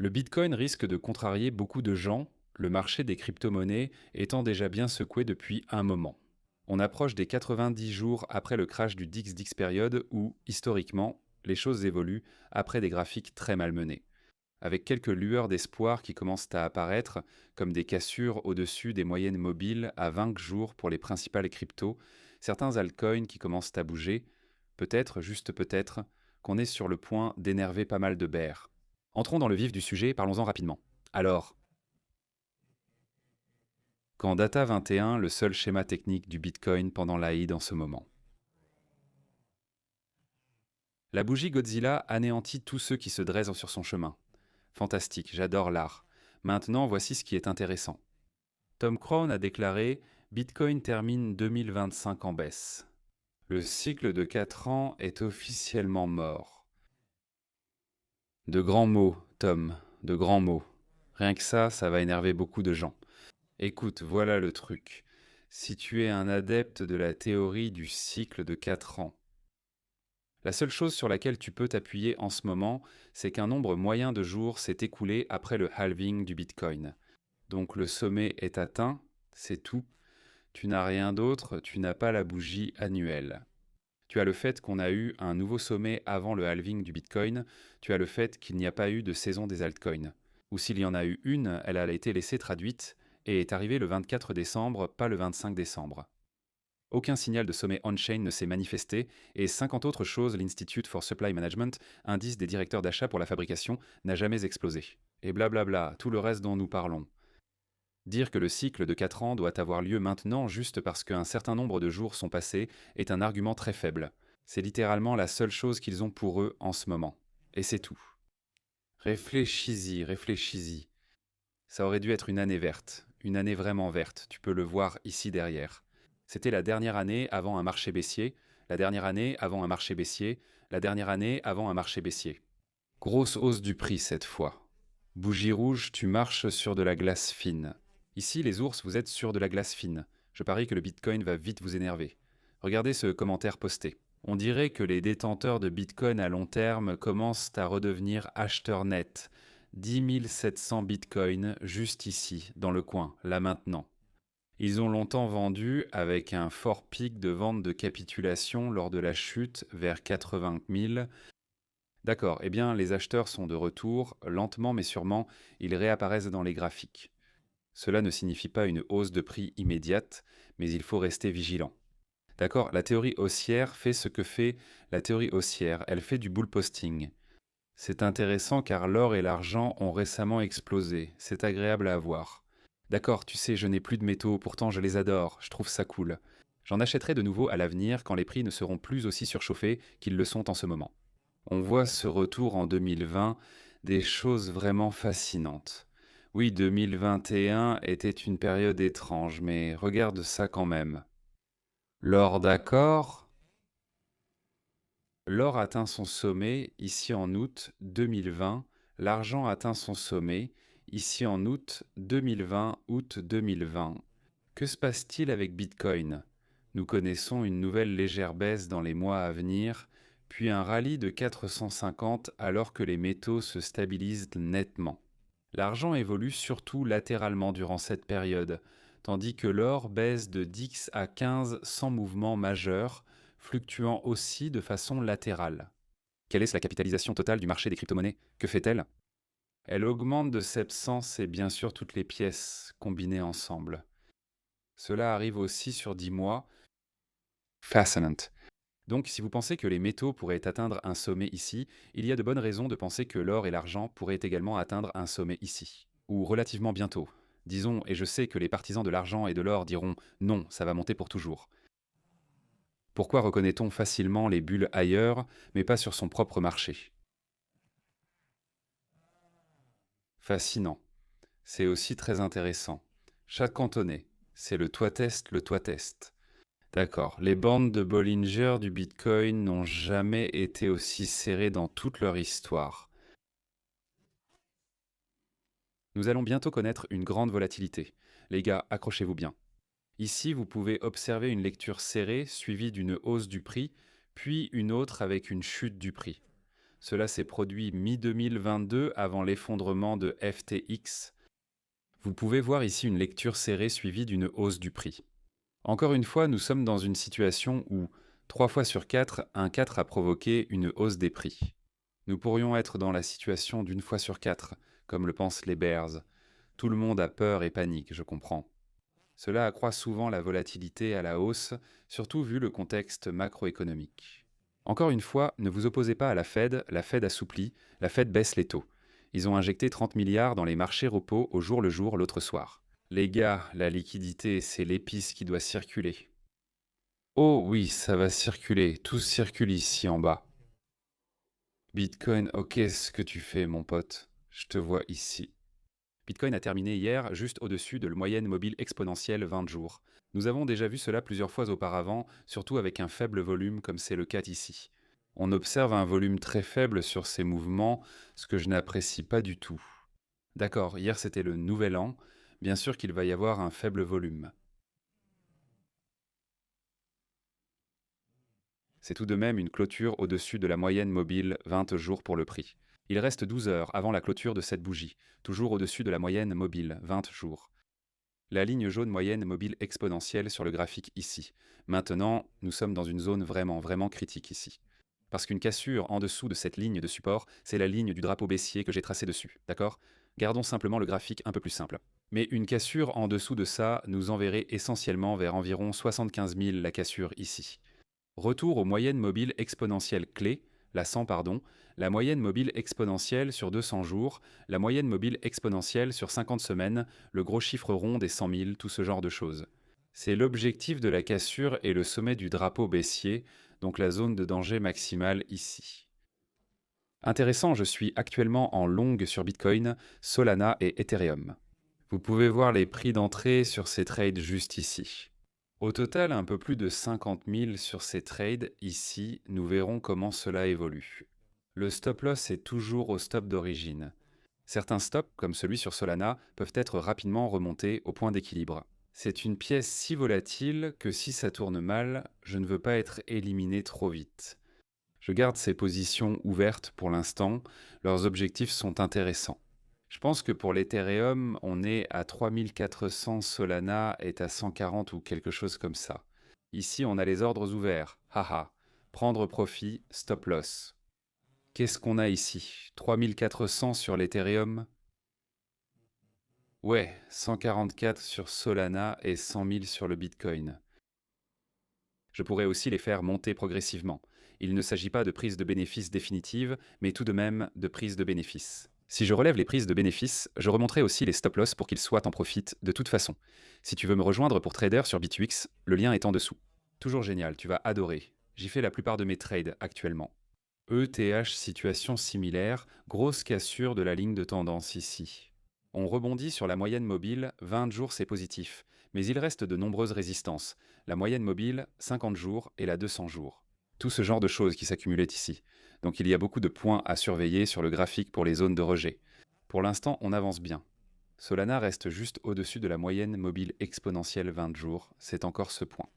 Le Bitcoin risque de contrarier beaucoup de gens, le marché des crypto-monnaies étant déjà bien secoué depuis un moment. On approche des 90 jours après le crash du DixDix période où, historiquement, les choses évoluent après des graphiques très malmenés, avec quelques lueurs d'espoir qui commencent à apparaître, comme des cassures au-dessus des moyennes mobiles à 20 jours pour les principales cryptos, certains altcoins qui commencent à bouger, peut-être, juste peut-être, qu'on est sur le point d'énerver pas mal de bears. Entrons dans le vif du sujet, parlons-en rapidement. Alors, quand Data 21, le seul schéma technique du Bitcoin pendant l'AID en ce moment. La bougie Godzilla anéantit tous ceux qui se dressent sur son chemin. Fantastique, j'adore l'art. Maintenant, voici ce qui est intéressant. Tom Crown a déclaré « Bitcoin termine 2025 en baisse. Le cycle de 4 ans est officiellement mort. » De grands mots, Tom, de grands mots. Rien que ça va énerver beaucoup de gens. Écoute, voilà le truc. Si tu es un adepte de la théorie du cycle de 4 ans, la seule chose sur laquelle tu peux t'appuyer en ce moment, c'est qu'un nombre moyen de jours s'est écoulé après le halving du Bitcoin. Donc le sommet est atteint, c'est tout. Tu n'as rien d'autre, tu n'as pas la bougie annuelle. Tu as le fait qu'on a eu un nouveau sommet avant le halving du Bitcoin, tu as le fait qu'il n'y a pas eu de saison des altcoins. Ou s'il y en a eu une, elle a été laissée traduite et est arrivée le 24 décembre, pas le 25 décembre. Aucun signal de sommet on-chain ne s'est manifesté et 50 autres choses l'Institute for Supply Management, indice des directeurs d'achat pour la fabrication, n'a jamais explosé. Et blablabla, tout le reste dont nous parlons. Dire que le cycle de 4 ans doit avoir lieu maintenant juste parce qu'un certain nombre de jours sont passés est un argument très faible. C'est littéralement la seule chose qu'ils ont pour eux en ce moment. Et c'est tout. Réfléchis-y, réfléchis-y. Ça aurait dû être une année verte, une année vraiment verte, tu peux le voir ici derrière. C'était la dernière année avant un marché baissier, la dernière année avant un marché baissier, la dernière année avant un marché baissier. Grosse hausse du prix cette fois. Bougie rouge, tu marches sur de la glace fine. Ici, les ours, vous êtes sur de la glace fine. Je parie que le Bitcoin va vite vous énerver. Regardez ce commentaire posté. On dirait que les détenteurs de Bitcoin à long terme commencent à redevenir acheteurs nets. 10 700 Bitcoins juste ici, dans le coin, là maintenant. Ils ont longtemps vendu avec un fort pic de vente de capitulation lors de la chute vers 80 000. D'accord, eh bien les acheteurs sont de retour, lentement mais sûrement, ils réapparaissent dans les graphiques. Cela ne signifie pas une hausse de prix immédiate, mais il faut rester vigilant. D'accord, la théorie haussière fait ce que fait la théorie haussière, elle fait du bull posting. C'est intéressant car l'or et l'argent ont récemment explosé, c'est agréable à voir. D'accord, tu sais, je n'ai plus de métaux, pourtant je les adore, je trouve ça cool. J'en achèterai de nouveau à l'avenir quand les prix ne seront plus aussi surchauffés qu'ils le sont en ce moment. On voit ce retour en 2020, des choses vraiment fascinantes. Oui, 2021 était une période étrange, mais regarde ça quand même. L'or d'accord. L'or atteint son sommet ici en août 2020, l'argent atteint son sommet ici en août 2020, août 2020. Que se passe-t-il avec Bitcoin? Nous connaissons une nouvelle légère baisse dans les mois à venir, puis un rallye de 450 alors que les métaux se stabilisent nettement. L'argent évolue surtout latéralement durant cette période, tandis que l'or baisse de 10 à 15 sans mouvement majeur, fluctuant aussi de façon latérale. Quelle est la capitalisation totale du marché des crypto-monnaies? Que fait-elle? Elle augmente de 700 et bien sûr toutes les pièces combinées ensemble. Cela arrive aussi sur 10 mois. Fascinant. Donc si vous pensez que les métaux pourraient atteindre un sommet ici, il y a de bonnes raisons de penser que l'or et l'argent pourraient également atteindre un sommet ici. Ou relativement bientôt. Disons, et je sais que les partisans de l'argent et de l'or diront non, ça va monter pour toujours. Pourquoi reconnaît-on facilement les bulles ailleurs, mais pas sur son propre marché? Fascinant. C'est aussi très intéressant. Chaque cantonné, c'est le toit-test, le toit-test. D'accord. Les bandes de Bollinger du Bitcoin n'ont jamais été aussi serrées dans toute leur histoire. Nous allons bientôt connaître une grande volatilité. Les gars, accrochez-vous bien. Ici, vous pouvez observer une lecture serrée suivie d'une hausse du prix, puis une autre avec une chute du prix. Cela s'est produit mi-2022 avant l'effondrement de FTX. Vous pouvez voir ici une lecture serrée suivie d'une hausse du prix. Encore une fois, nous sommes dans une situation où, 3 fois sur 4, un 4 a provoqué une hausse des prix. Nous pourrions être dans la situation d'une fois sur 4, comme le pensent les bears. Tout le monde a peur et panique, je comprends. Cela accroît souvent la volatilité à la hausse, surtout vu le contexte macroéconomique. Encore une fois, ne vous opposez pas à la Fed assouplit, la Fed baisse les taux. Ils ont injecté 30 milliards dans les marchés repos au jour le jour l'autre soir. Les gars, la liquidité, c'est l'épice qui doit circuler. Oh oui, ça va circuler, tout circule ici en bas. Bitcoin, ok, ce que tu fais, mon pote. Je te vois ici. Bitcoin a terminé hier juste au-dessus de la moyenne mobile exponentielle 20 jours. Nous avons déjà vu cela plusieurs fois auparavant, surtout avec un faible volume comme c'est le cas ici. On observe un volume très faible sur ces mouvements, ce que je n'apprécie pas du tout. D'accord, hier c'était le nouvel an, bien sûr qu'il va y avoir un faible volume. C'est tout de même une clôture au-dessus de la moyenne mobile 20 jours pour le prix. Il reste 12 heures avant la clôture de cette bougie, toujours au-dessus de la moyenne mobile 20 jours. La ligne jaune moyenne mobile exponentielle sur le graphique ici. Maintenant, nous sommes dans une zone vraiment critique ici. Parce qu'une cassure en dessous de cette ligne de support, c'est la ligne du drapeau baissier que j'ai tracé dessus, d'accord? Gardons simplement le graphique un peu plus simple. Mais une cassure en dessous de ça nous enverrait essentiellement vers environ 75 000 la cassure ici. Retour aux moyennes mobiles exponentielles clés, la 100 pardon, la moyenne mobile exponentielle sur 200 jours, la moyenne mobile exponentielle sur 50 semaines, le gros chiffre rond des 100 000, tout ce genre de choses. C'est l'objectif de la cassure et le sommet du drapeau baissier, donc la zone de danger maximale ici. Intéressant, je suis actuellement en longue sur Bitcoin, Solana et Ethereum. Vous pouvez voir les prix d'entrée sur ces trades juste ici. Au total, un peu plus de 50 000 sur ces trades. Ici, nous verrons comment cela évolue. Le stop loss est toujours au stop d'origine. Certains stops, comme celui sur Solana, peuvent être rapidement remontés au point d'équilibre. C'est une pièce si volatile que si ça tourne mal, je ne veux pas être éliminé trop vite. Je garde ces positions ouvertes pour l'instant, leurs objectifs sont intéressants. Je pense que pour l'Ethereum, on est à 3400, Solana est à 140 ou quelque chose comme ça. Ici, on a les ordres ouverts. Haha. Prendre profit, stop loss. Qu'est-ce qu'on a ici? 3400 sur l'Ethereum? Ouais, 144 sur Solana et 100 000 sur le Bitcoin. Je pourrais aussi les faire monter progressivement. Il ne s'agit pas de prise de bénéfice définitive, mais tout de même de prise de bénéfice. Si je relève les prises de bénéfices, je remonterai aussi les stop-loss pour qu'ils soient en profit de toute façon. Si tu veux me rejoindre pour trader sur BitUX, le lien est en dessous. Toujours génial, tu vas adorer. J'y fais la plupart de mes trades actuellement. ETH, situation similaire, grosse cassure de la ligne de tendance ici. On rebondit sur la moyenne mobile, 20 jours c'est positif, mais il reste de nombreuses résistances. La moyenne mobile, 50 jours et la 200 jours. Tout ce genre de choses qui s'accumulaient ici. Donc il y a beaucoup de points à surveiller sur le graphique pour les zones de rejet. Pour l'instant, on avance bien. Solana reste juste au-dessus de la moyenne mobile exponentielle 20 jours, c'est encore ce point.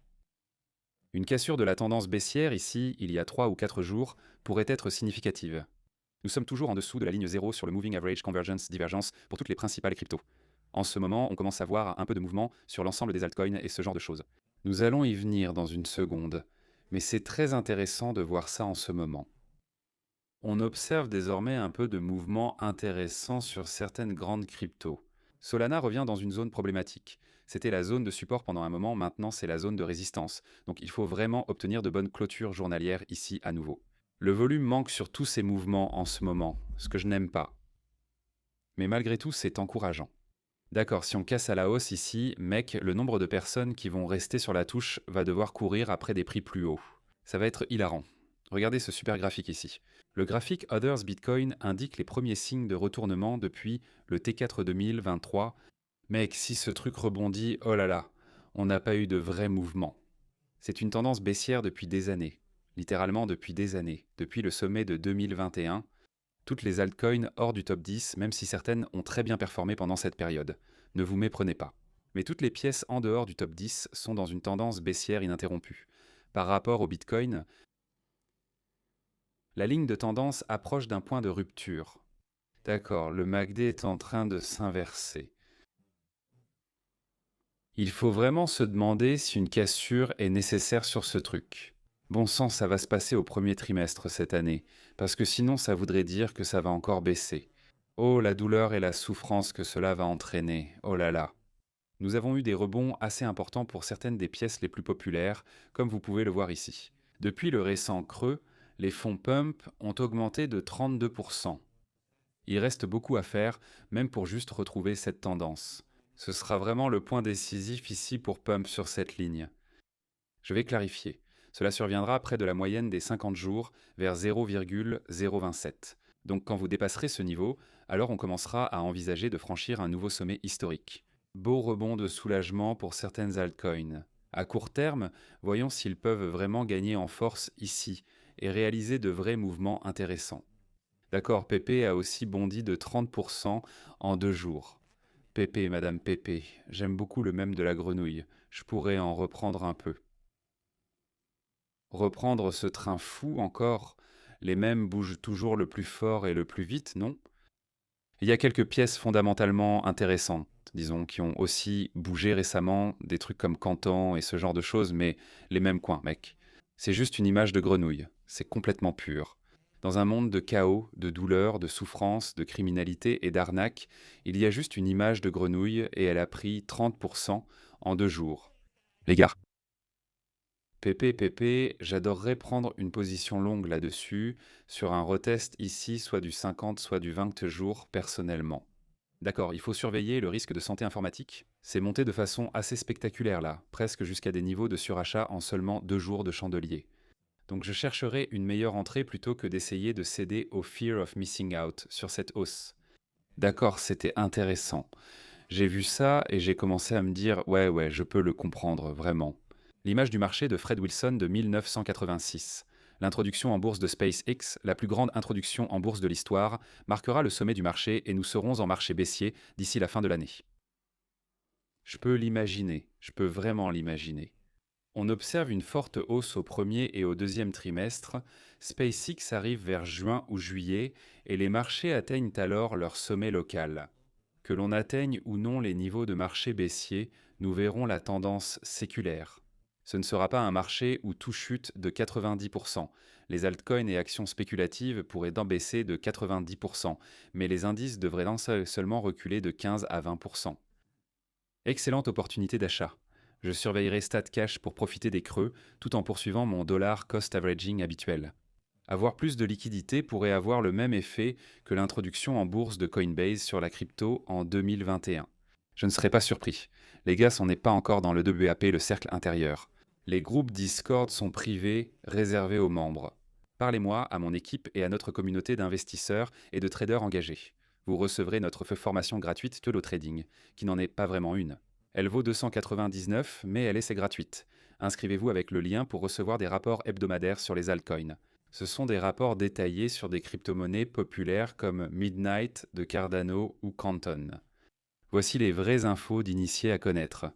Une cassure de la tendance baissière ici, il y a 3 ou 4 jours, pourrait être significative. Nous sommes toujours en dessous de la ligne 0 sur le Moving Average Convergence Divergence pour toutes les principales cryptos. En ce moment, on commence à voir un peu de mouvement sur l'ensemble des altcoins et ce genre de choses. Nous allons y venir dans une seconde, mais c'est très intéressant de voir ça en ce moment. On observe désormais un peu de mouvement intéressant sur certaines grandes cryptos. Solana revient dans une zone problématique. C'était la zone de support pendant un moment, maintenant c'est la zone de résistance. Donc il faut vraiment obtenir de bonnes clôtures journalières ici à nouveau. Le volume manque sur tous ces mouvements en ce moment, ce que je n'aime pas. Mais malgré tout, c'est encourageant. D'accord, si on casse à la hausse ici, mec, le nombre de personnes qui vont rester sur la touche va devoir courir après des prix plus hauts. Ça va être hilarant. Regardez ce super graphique ici. Le graphique Others Bitcoin indique les premiers signes de retournement depuis le T4 2023. Mec, si ce truc rebondit, oh là là, on n'a pas eu de vrai mouvement. C'est une tendance baissière depuis des années, littéralement depuis des années, depuis le sommet de 2021. Toutes les altcoins hors du top 10, même si certaines ont très bien performé pendant cette période. Ne vous méprenez pas. Mais toutes les pièces en dehors du top 10 sont dans une tendance baissière ininterrompue. Par rapport au Bitcoin, La ligne de tendance approche d'un point de rupture. D'accord, le MACD est en train de s'inverser. Il faut vraiment se demander si une cassure est nécessaire sur ce truc. Bon sang, ça va se passer au premier trimestre cette année, parce que sinon ça voudrait dire que ça va encore baisser. Oh, la douleur et la souffrance que cela va entraîner, oh là là. Nous avons eu des rebonds assez importants pour certaines des pièces les plus populaires, comme vous pouvez le voir ici. Depuis le récent creux, les fonds pump ont augmenté de 32%. Il reste beaucoup à faire, même pour juste retrouver cette tendance. Ce sera vraiment le point décisif ici pour pump sur cette ligne. Je vais clarifier. Cela surviendra près de la moyenne des 50 jours, vers 0,027. Donc quand vous dépasserez ce niveau, alors on commencera à envisager de franchir un nouveau sommet historique. Beau rebond de soulagement pour certaines altcoins. À court terme, voyons s'ils peuvent vraiment gagner en force ici et réaliser de vrais mouvements intéressants. D'accord, PP a aussi bondi de 30% en 2 jours. PP, Madame PP, j'aime beaucoup le mème de la grenouille. Je pourrais en reprendre un peu. Reprendre ce train fou encore. Les mèmes bougent toujours le plus fort et le plus vite, non? Il y a quelques pièces fondamentalement intéressantes, disons, qui ont aussi bougé récemment, des trucs comme Canton et ce genre de choses, mais les mêmes coins, mec. C'est juste une image de grenouille, c'est complètement pur. Dans un monde de chaos, de douleur, de souffrance, de criminalité et d'arnaque, il y a juste une image de grenouille et elle a pris 30% en 2 jours. Les gars, PP, j'adorerais prendre une position longue là-dessus, sur un retest ici, soit du 50, soit du 20 jours personnellement. D'accord, il faut surveiller le risque de santé informatique. C'est monté de façon assez spectaculaire là, presque jusqu'à des niveaux de surachat en seulement 2 jours de chandelier. Donc je chercherai une meilleure entrée plutôt que d'essayer de céder au fear of missing out sur cette hausse. D'accord, c'était intéressant. J'ai vu ça et j'ai commencé à me dire ouais, je peux le comprendre, vraiment. L'image du marché de Fred Wilson de 1986. L'introduction en bourse de SpaceX, la plus grande introduction en bourse de l'histoire, marquera le sommet du marché et nous serons en marché baissier d'ici la fin de l'année. Je peux l'imaginer, je peux vraiment l'imaginer. On observe une forte hausse au premier et au deuxième trimestre, SpaceX arrive vers juin ou juillet et les marchés atteignent alors leur sommet local. Que l'on atteigne ou non les niveaux de marché baissier, nous verrons la tendance séculaire. Ce ne sera pas un marché où tout chute de 90%. Les altcoins et actions spéculatives pourraient baisser de 90%, mais les indices devraient seulement reculer de 15 à 20%. Excellente opportunité d'achat. Je surveillerai StatCash pour profiter des creux, tout en poursuivant mon dollar cost averaging habituel. Avoir plus de liquidité pourrait avoir le même effet que l'introduction en bourse de Coinbase sur la crypto en 2021. Je ne serais pas surpris. Les gars, on n'est pas encore dans le WAP, le cercle intérieur. Les groupes Discord sont privés, réservés aux membres. Parlez-moi à mon équipe et à notre communauté d'investisseurs et de traders engagés. Vous recevrez notre formation gratuite Telo Trading, qui n'en est pas vraiment une. Elle vaut 299, mais elle est gratuite. Inscrivez-vous avec le lien pour recevoir des rapports hebdomadaires sur les altcoins. Ce sont des rapports détaillés sur des crypto-monnaies populaires comme Midnight de Cardano ou Canton. Voici les vraies infos d'initiés à connaître.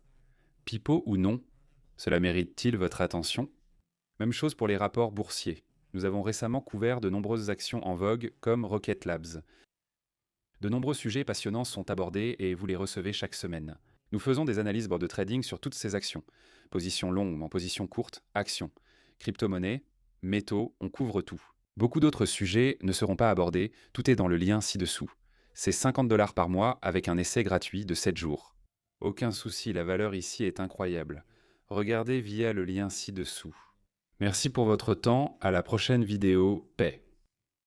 Pipeau ou non, cela mérite-t-il votre attention? Même chose pour les rapports boursiers. Nous avons récemment couvert de nombreuses actions en vogue comme Rocket Labs. De nombreux sujets passionnants sont abordés et vous les recevez chaque semaine. Nous faisons des analyses board de trading sur toutes ces actions. Position longue, en position courte, actions. Crypto-monnaie, métaux, on couvre tout. Beaucoup d'autres sujets ne seront pas abordés, tout est dans le lien ci-dessous. C'est 50$ par mois avec un essai gratuit de 7 jours. Aucun souci, la valeur ici est incroyable. Regardez via le lien ci-dessous. Merci pour votre temps, à la prochaine vidéo, paix.